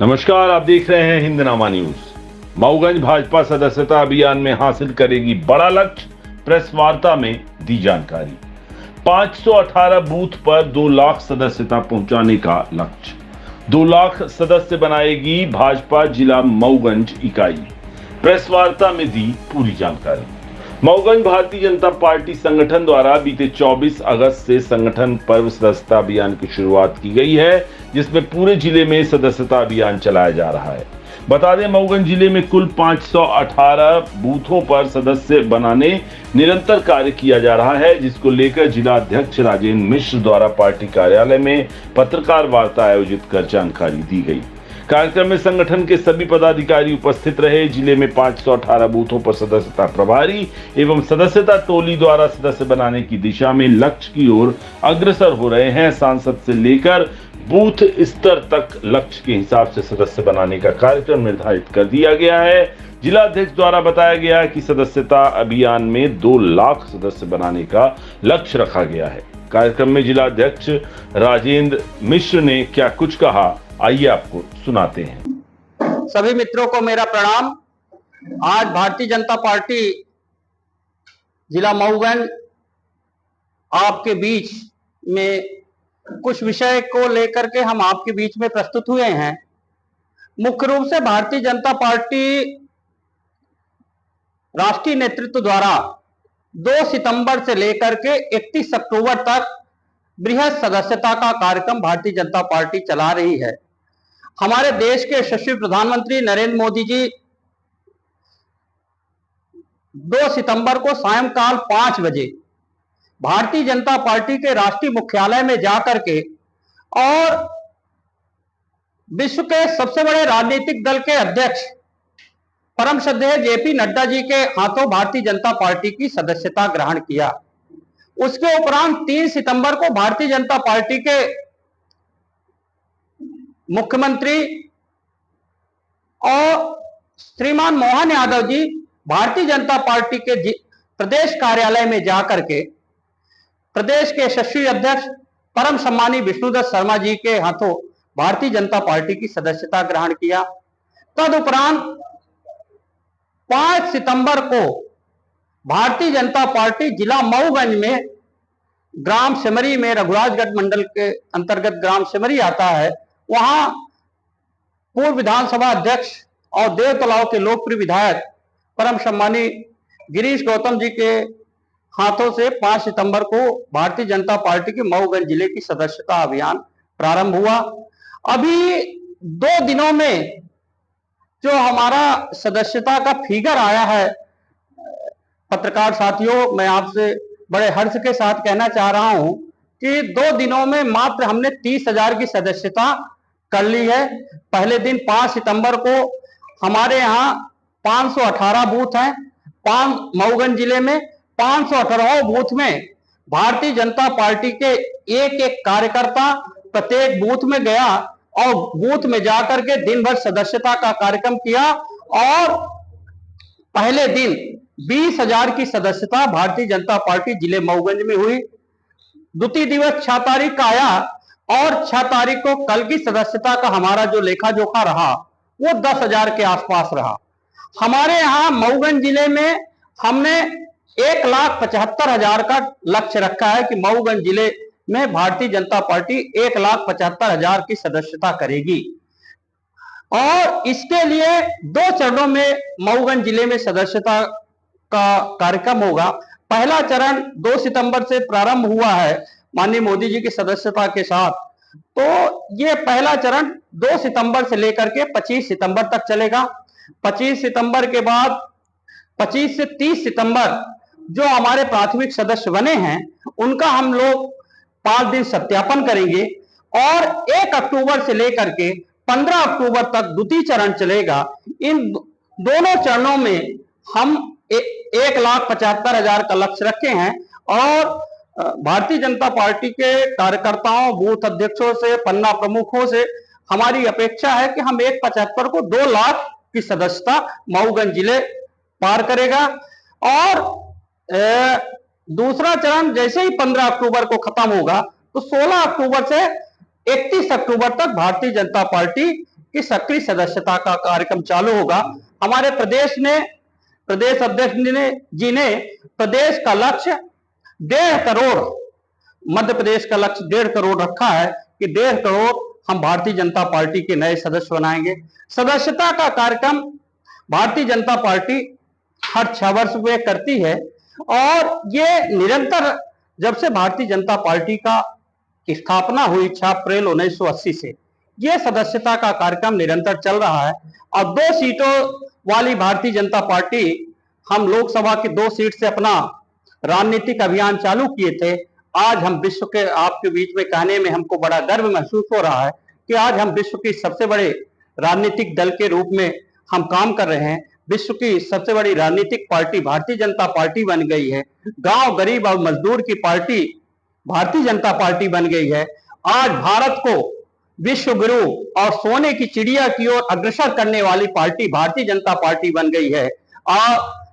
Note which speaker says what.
Speaker 1: नमस्कार, आप देख रहे हैं हिंदनामा न्यूज। मऊगंज भाजपा सदस्यता अभियान में हासिल करेगी बड़ा लक्ष्य, प्रेस वार्ता में दी जानकारी। 518 बूथ पर 2 लाख सदस्यता पहुंचाने का लक्ष्य। 2 लाख सदस्य बनाएगी भाजपा जिला मऊगंज इकाई। प्रेस वार्ता में दी पूरी जानकारी। मऊगंज भारतीय जनता पार्टी संगठन द्वारा बीते 24 अगस्त से संगठन पर्व सदस्यता अभियान की शुरुआत की गई है, जिसमें पूरे जिले में सदस्यता अभियान चलाया जा रहा है। बता दें, मऊगंज जिले में कुल 518 बूथों पर सदस्य बनाने निरंतर कार्य किया जा रहा है, जिसको लेकर जिला अध्यक्ष राजेंद्र मिश्र द्वारा पार्टी कार्यालय में पत्रकार वार्ता आयोजित कर जानकारी दी गई। कार्यक्रम में संगठन के सभी पदाधिकारी उपस्थित रहे। जिले में 518 बूथों पर सदस्यता प्रभारी एवं सदस्यता टोली द्वारा सदस्य बनाने की दिशा में लक्ष्य की ओर अग्रसर हो रहे हैं। सांसद से लेकर बूथ स्तर तक लक्ष्य के हिसाब से सदस्य बनाने का कार्यक्रम निर्धारित कर दिया गया है। जिला अध्यक्ष द्वारा बताया गया कि सदस्यता अभियान में 2 लाख सदस्य बनाने का लक्ष्य रखा गया है। कार्यक्रम में जिला अध्यक्ष राजेंद्र मिश्र ने क्या कुछ कहा, आइए आपको सुनाते हैं।
Speaker 2: सभी मित्रों को मेरा प्रणाम। आज भारतीय जनता पार्टी जिला मऊगंज आपके बीच में कुछ विषय को लेकर के हम आपके बीच में प्रस्तुत हुए हैं। मुख्य रूप से भारतीय जनता पार्टी राष्ट्रीय नेतृत्व द्वारा 2 सितंबर से लेकर के 31 अक्टूबर तक बृहद सदस्यता का कार्यक्रम भारतीय जनता पार्टी चला रही है। हमारे देश के यशस्वी प्रधानमंत्री नरेंद्र मोदी जी 2 सितंबर को सायंकाल 5 बजे भारतीय जनता पार्टी के राष्ट्रीय मुख्यालय में जाकर के और विश्व के सबसे बड़े राजनीतिक दल के अध्यक्ष परम श्रद्धेय जेपी नड्डा जी के हाथों भारतीय जनता पार्टी की सदस्यता ग्रहण किया। उसके उपरांत 3 सितंबर को भारतीय जनता पार्टी के मुख्यमंत्री और श्रीमान मोहन यादव जी भारतीय जनता पार्टी के प्रदेश कार्यालय में जाकर के प्रदेश के यशस्वी अध्यक्ष परम सम्मानी विष्णुदत्त शर्मा जी के हाथों भारतीय जनता पार्टी की सदस्यता ग्रहण किया। तदुपरांत 5 सितंबर को भारतीय जनता पार्टी जिला मऊगंज में ग्राम सिमरी में, रघुराजगढ़ मंडल के अंतर्गत ग्राम सिमरी आता है, वहां पूर्व विधानसभा अध्यक्ष और देवतलाव के लोकप्रिय विधायक परम सम्मानी गिरीश गौतम जी के हाथों से 5 सितंबर को भारतीय जनता पार्टी के मऊगंज जिले की सदस्यता अभियान प्रारंभ हुआ। अभी 2 दिनों में जो हमारा सदस्यता का फिगर आया है, पत्रकार साथियों, मैं आपसे बड़े हर्ष के साथ कहना चाह रहा हूं कि 2 दिनों में मात्र हमने 30,000 की सदस्यता कर ली है। पहले दिन 5 सितंबर को हमारे यहाँ 518 बूथ हैं। मऊगंज जिले में 518 बूथ में भारतीय जनता पार्टी के एक कार्यकर्ता प्रत्येक बूथ में गया और बूथ में जाकर के दिन भर सदस्यता का कार्यक्रम किया और पहले दिन 20,000 की सदस्यता भारतीय जनता पार्टी जिले मऊगंज में हुई। द्वितीय दिवस 6 तारीख का आया और 6 तारीख को कल की सदस्यता का हमारा जो लेखा जोखा रहा वो 10,000 के आसपास रहा। हमारे यहाँ मऊगंज जिले में हमने 1,75,000 का लक्ष्य रखा है कि मऊगंज जिले में भारतीय जनता पार्टी 1,75,000 की सदस्यता करेगी और इसके लिए 2 चरणों में मऊगंज जिले में सदस्यता का कार्यक्रम होगा। पहला चरण 2 सितंबर से प्रारंभ हुआ है माननीय मोदी जी की सदस्यता के साथ, तो ये पहला चरण 2 सितंबर से लेकर के 25 सितंबर तक चलेगा। 25 सितंबर के बाद 25 से 30 सितंबर जो हमारे प्राथमिक सदस्य बने हैं उनका हम लोग 5 दिन सत्यापन करेंगे और 1 अक्टूबर से लेकर के 15 अक्टूबर तक द्वितीय चरण चलेगा। इन दोनों चरणों में हम 1,75,000 का लक्ष्य रखे हैं और भारतीय जनता पार्टी के कार्यकर्ताओं, बूथ अध्यक्षों से, पन्ना प्रमुखों से हमारी अपेक्षा है कि हम 1,75 को 2 लाख की सदस्यता मऊगंज जिले पार करेगा। और दूसरा चरण जैसे ही 15 अक्टूबर को खत्म होगा तो 16 अक्टूबर से 31 अक्टूबर तक भारतीय जनता पार्टी कि सक्रिय सदस्यता का कार्यक्रम चालू होगा। हमारे प्रदेश अध्यक्ष जी ने प्रदेश का लक्ष्य 1.5 करोड़, मध्य प्रदेश का लक्ष्य 1.5 करोड़ रखा है कि 1.5 करोड़ हम भारतीय जनता पार्टी के नए सदस्य बनाएंगे। सदस्यता का कार्यक्रम भारतीय जनता पार्टी हर 6 वर्ष में करती है और ये निरंतर, जब से भारतीय जनता पार्टी का स्थापना हुई 6 अप्रैल 1980 से, ये सदस्यता का कार्यक्रम निरंतर चल रहा है। और 2 सीटों वाली भारतीय जनता पार्टी, हम लोकसभा की 2 सीट से अपना राजनीतिक अभियान चालू किए थे। आज हम विश्व के, आपके बीच में कहने में हमको बड़ा गर्व महसूस हो रहा है कि आज हम विश्व की सबसे बड़े राजनीतिक दल के रूप में हम काम कर रहे हैं। विश्व की सबसे बड़ी राजनीतिक पार्टी भारतीय जनता पार्टी बन गई है। गांव गरीब और मजदूर की पार्टी भारतीय जनता पार्टी बन गई है। आज भारत को विश्व गुरु और सोने की चिड़िया की ओर अग्रसर करने वाली पार्टी भारतीय जनता पार्टी बन गई है। और